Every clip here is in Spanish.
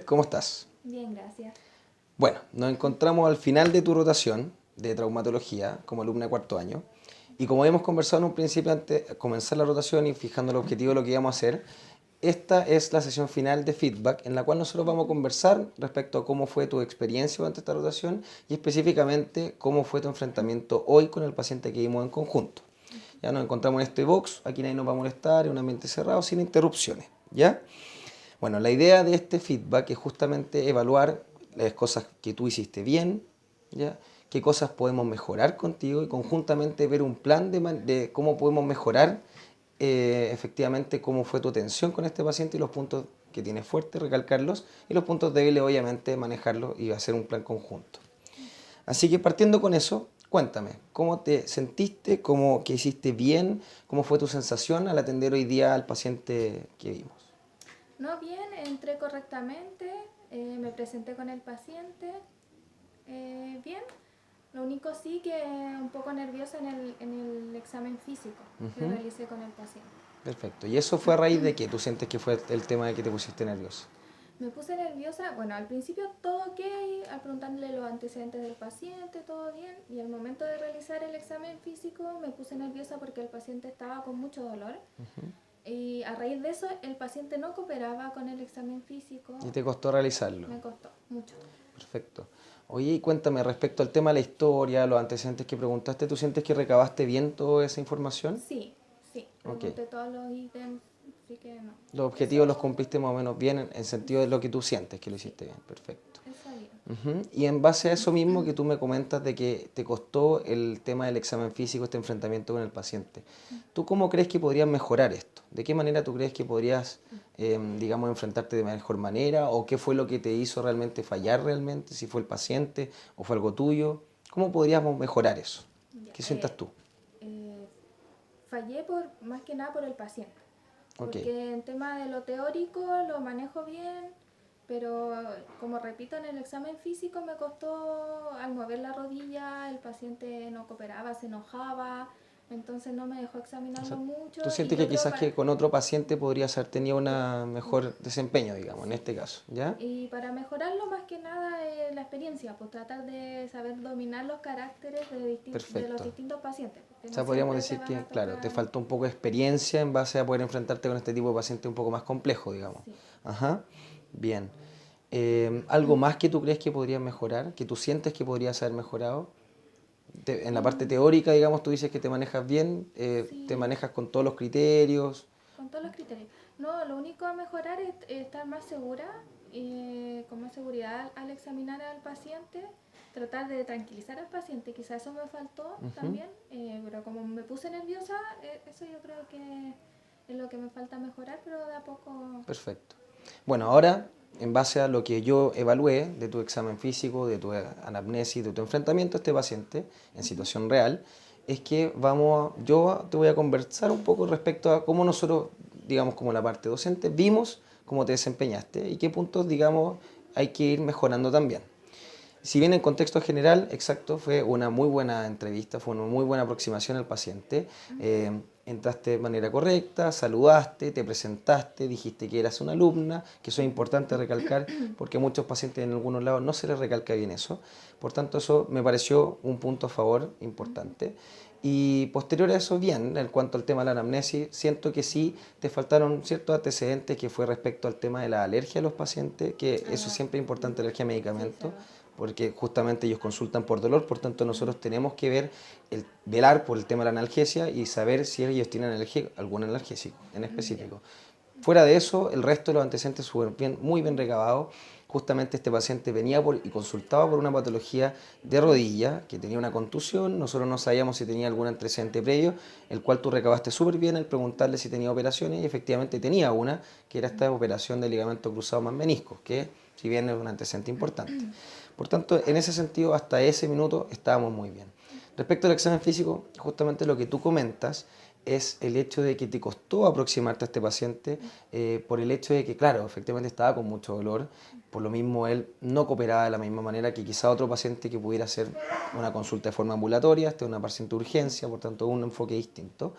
¿Cómo estás? Bien, gracias. Bueno, nos encontramos al final de tu rotación de traumatología como alumna de cuarto año. Y como habíamos conversado en un principio antes de comenzar la rotación y fijando el objetivo de lo que íbamos a hacer, esta es la sesión final de feedback en la cual nosotros vamos a conversar respecto a cómo fue tu experiencia durante esta rotación y específicamente cómo fue tu enfrentamiento hoy con el paciente que vimos en conjunto. Ya nos encontramos en este box, aquí nadie nos va a molestar, en un ambiente cerrado, sin interrupciones. ¿Ya? Bueno, la idea de este feedback es justamente evaluar las cosas que tú hiciste bien, ¿ya? Qué cosas podemos mejorar contigo y conjuntamente ver un plan de cómo podemos mejorar efectivamente cómo fue tu atención con este paciente y los puntos que tienes fuertes, recalcarlos, y los puntos débiles, obviamente, manejarlos y hacer un plan conjunto. Así que partiendo con eso, cuéntame, ¿cómo te sentiste? ¿Qué hiciste bien? ¿Cómo fue tu sensación al atender hoy día al paciente que vimos? No, bien, entré correctamente, me presenté con el paciente, bien. Lo único sí que un poco nerviosa en el examen físico que Ujú. realicé con el paciente. Perfecto. ¿Y eso fue a raíz de qué? ¿Tú sientes que fue el tema de que te pusiste nervioso? Me puse nerviosa, bueno, al principio todo ok, al preguntarle los antecedentes del paciente, todo bien, y al momento de realizar el examen físico me puse nerviosa porque el paciente estaba con mucho dolor. Y a raíz de eso el paciente no cooperaba con el examen físico, ¿Y te costó realizarlo? me costó mucho. Perfecto. Oye, y cuéntame respecto al tema de la historia, los antecedentes que preguntaste, ¿tú sientes que recabaste bien toda esa información? Sí, sí, Ok. pregunté todos los ítems, así que no. Los objetivos los Eso, cumpliste más o menos bien en sentido de lo que tú sientes que lo sí, hiciste bien. Perfecto. eso bien. Ujú. Y en base a eso mismo que tú me comentas de que te costó el tema del examen físico, este enfrentamiento con el paciente, ¿tú cómo crees que podrías mejorar esto? ¿De qué manera tú crees que podrías, digamos, enfrentarte de mejor manera? ¿O qué fue lo que te hizo realmente fallar realmente? ¿Si fue el paciente o fue algo tuyo? ¿Cómo podríamos mejorar eso? Ya, ¿Qué sientas tú? eh, fallé más que nada por el paciente, Ok, porque en tema de lo teórico lo manejo bien, pero como repito, en el examen físico me costó al mover la rodilla, el paciente no cooperaba, se enojaba, entonces no me dejó o examinarlo sea, mucho ¿tú y sientes yo que creo quizás para... que con otro paciente podrías haber tenido eh, un mejor desempeño, digamos, en sí. este caso? ¿Ya? Y para mejorarlo más que nada la experiencia, pues tratar de saber dominar los caracteres de los Perfecto. distintos pacientes, porque O no sea, podríamos siempre te decir van que, a claro, te tocar. faltó un poco de experiencia en base a poder enfrentarte con este tipo de paciente un poco más complejo, digamos. Sí. Ajá, bien. ¿Algo más que tú crees que podrías mejorar? ¿Que tú sientes que podrías haber mejorado? En la parte Mm, teórica, digamos, tú dices que te manejas bien, te sí, manejas con todos los criterios. con todos los criterios. No, lo único a mejorar es estar más segura, con más seguridad al examinar al paciente, tratar de tranquilizar al paciente, quizás eso me faltó Ujú. también, pero como me puse nerviosa, eso yo creo que es lo que me falta mejorar, pero de a poco. Perfecto. Bueno, ahora, en base a lo que yo evalué de tu examen físico, de tu anamnesis, de tu enfrentamiento a este paciente en Ujú. situación real, es que yo te voy a conversar un poco respecto a cómo nosotros, digamos, como la parte docente, vimos cómo te desempeñaste y qué puntos, digamos, hay que ir mejorando también. Si bien en contexto general, exacto, fue una muy buena entrevista, fue una muy buena aproximación al paciente. Entraste de manera correcta, saludaste, te presentaste, dijiste que eras una alumna, que eso es importante recalcar porque a muchos pacientes en algunos lados no se les recalca bien eso. Por tanto, eso me pareció un punto a favor importante. Y posterior a eso, bien, en cuanto al tema de la anamnesis, siento que sí te faltaron ciertos antecedentes que fue respecto al tema de la alergia a los pacientes, que eso Ah, siempre es importante, alergia a sí, medicamentos, cierto. porque justamente ellos consultan por dolor, por tanto nosotros tenemos que velar por el tema de la analgesia y saber si ellos tienen algún analgésico en Ya. específico. Fuera de eso, el resto de los antecedentes bien, muy bien recabados. Justamente este paciente venía y consultaba por una patología de rodilla, que tenía una contusión, nosotros no sabíamos si tenía algún antecedente previo, el cual tú recabaste súper bien al preguntarle si tenía operaciones y efectivamente tenía una, que era esta operación de ligamento cruzado más meniscos, que si bien es un antecedente importante. Por tanto, en ese sentido, hasta ese minuto estábamos muy bien. Respecto al examen físico, justamente lo que tú comentas es el hecho de que te costó aproximarte a este paciente por el hecho de que, claro, efectivamente estaba con mucho dolor, por lo mismo él no cooperaba de la misma manera que quizá otro paciente que pudiera hacer una consulta de forma ambulatoria, este es una paciente de urgencia, por tanto un enfoque distinto.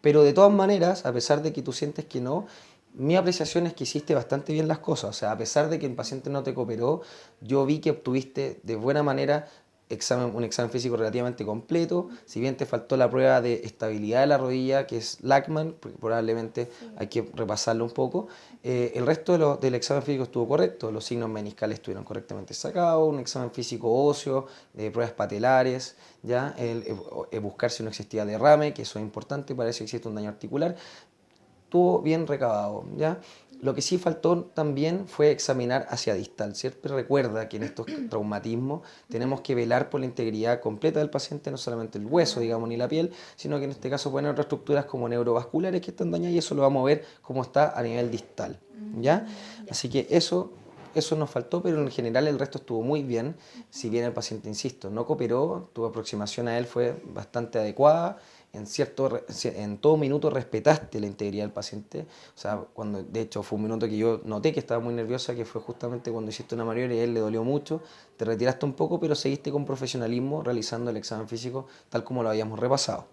Pero de todas maneras, a pesar de que tú sientes que no, Mi apreciación es que hiciste bastante bien las cosas. O sea, a pesar de que el paciente no te cooperó, yo vi que obtuviste de buena manera un examen físico relativamente completo. Si bien te faltó la prueba de estabilidad de la rodilla, que es Lachman, porque probablemente Sí. hay que repasarlo un poco, el resto del examen físico estuvo correcto. Los signos meniscales estuvieron correctamente sacados, un examen físico óseo, de pruebas patelares, ¿ya? Buscar si no existía derrame, que eso es importante para ver si existe un daño articular. Estuvo bien recabado, ¿ya? Lo que sí faltó también fue examinar hacia distal. Siempre recuerda que en estos traumatismos tenemos que velar por la integridad completa del paciente, no solamente el hueso, digamos, ni la piel, sino que en este caso pueden haber otras estructuras como neurovasculares que están dañadas y eso lo vamos a ver cómo está a nivel distal, ¿ya? Ya. Así que eso nos faltó, pero en general el resto estuvo muy bien. Si bien el paciente, insisto, no cooperó, tu aproximación a él fue bastante adecuada. En todo minuto respetaste la integridad del paciente. O sea, cuando, de hecho, fue un minuto que yo noté que estaba muy nerviosa, que fue justamente cuando hiciste una maniobra y a él le dolió mucho. Te retiraste un poco, pero seguiste con profesionalismo realizando el examen físico tal como lo habíamos repasado.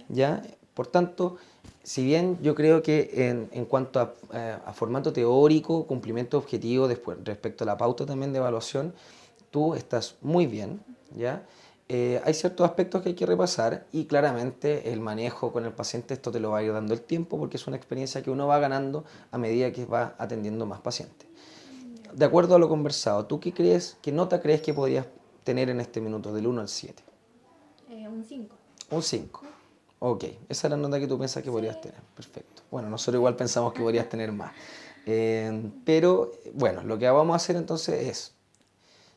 Ya. ¿Ya? Por tanto, si bien yo creo que en cuanto a formato teórico, cumplimiento objetivo, después respecto a la pauta también de evaluación, tú estás muy bien, ¿ya? Hay ciertos aspectos que hay que repasar y claramente el manejo con el paciente esto te lo va a ir dando el tiempo porque es una experiencia que uno va ganando a medida que va atendiendo más pacientes. Ya. De acuerdo a lo conversado, ¿tú qué crees, qué nota crees que podrías tener en este minuto del 1 al 7? Un 5. Un 5. Ok, esa es la nota que tú piensas que podrías Sí. tener. Perfecto. Bueno, nosotros igual pensamos que podrías tener más. Pero bueno, lo que vamos a hacer entonces es,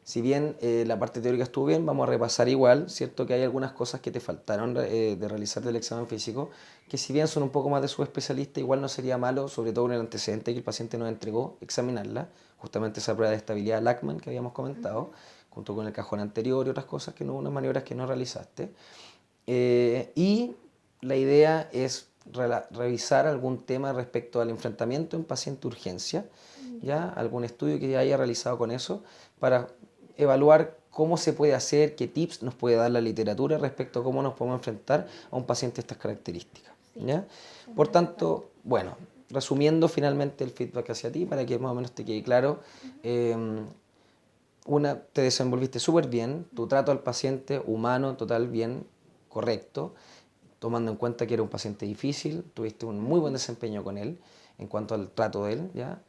si bien la parte teórica estuvo bien, vamos a repasar igual, ¿cierto? Que hay algunas cosas que te faltaron de realizar del examen físico, que si bien son un poco más de subespecialista, igual no sería malo, sobre todo en el antecedente que el paciente nos entregó, examinarla, justamente esa prueba de estabilidad Lachman que habíamos comentado, junto con el cajón anterior y otras cosas, que no, unas maniobras que no realizaste. Y la idea es revisar algún tema respecto al enfrentamiento en paciente urgencia, ¿ya? Algún estudio que haya realizado con eso para evaluar cómo se puede hacer, qué tips nos puede dar la literatura respecto a cómo nos podemos enfrentar a un paciente de estas características, Sí. ¿ya? Sí, Por me hace tanto, bueno, resumiendo finalmente el feedback hacia ti, para que más o menos te quede claro, te desenvolviste súper bien, tu trato al paciente humano, total, bien, correcto, tomando en cuenta que era un paciente difícil, tuviste un muy buen desempeño con él en cuanto al trato de él, ¿ya?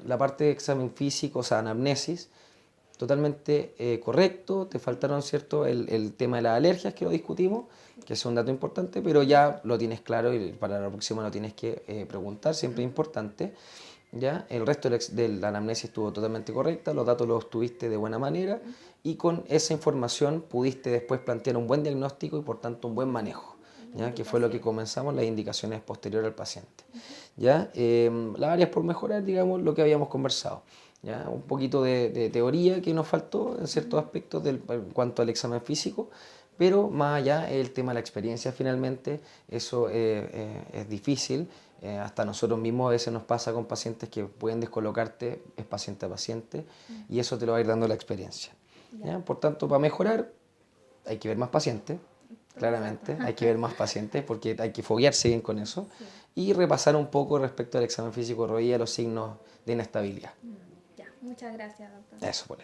La parte de examen físico, o sea, anamnesis, totalmente correcto, te faltaron, ¿cierto?, el tema de las alergias que lo discutimos, que es un dato importante, pero ya lo tienes claro y para la próxima lo tienes que preguntar, siempre es importante. ¿Ya? El resto de la anamnesis estuvo totalmente correcta, los datos los obtuviste de buena manera y con esa información pudiste después plantear un buen diagnóstico y por tanto un buen manejo, ¿ya? Que fue lo que comenzamos, las indicaciones posteriores al paciente. ¿Ya? Las áreas por mejorar, digamos, lo que habíamos conversado. ¿Ya? Un poquito de teoría que nos faltó en ciertos aspectos en cuanto al examen físico, pero más allá el tema de la experiencia finalmente, eso es difícil. Hasta nosotros mismos a veces nos pasa con pacientes que pueden descolocarte, es paciente a paciente, y eso te lo va a ir dando la experiencia. Ya. ¿Ya? Por tanto, para mejorar hay que ver más pacientes, Todo el claramente, rato. hay que ver más pacientes porque hay que foguearse bien con eso, Sí. y repasar un poco respecto al examen físico de rodilla, los signos de inestabilidad. Ya. Muchas gracias, doctor. Eso, pues.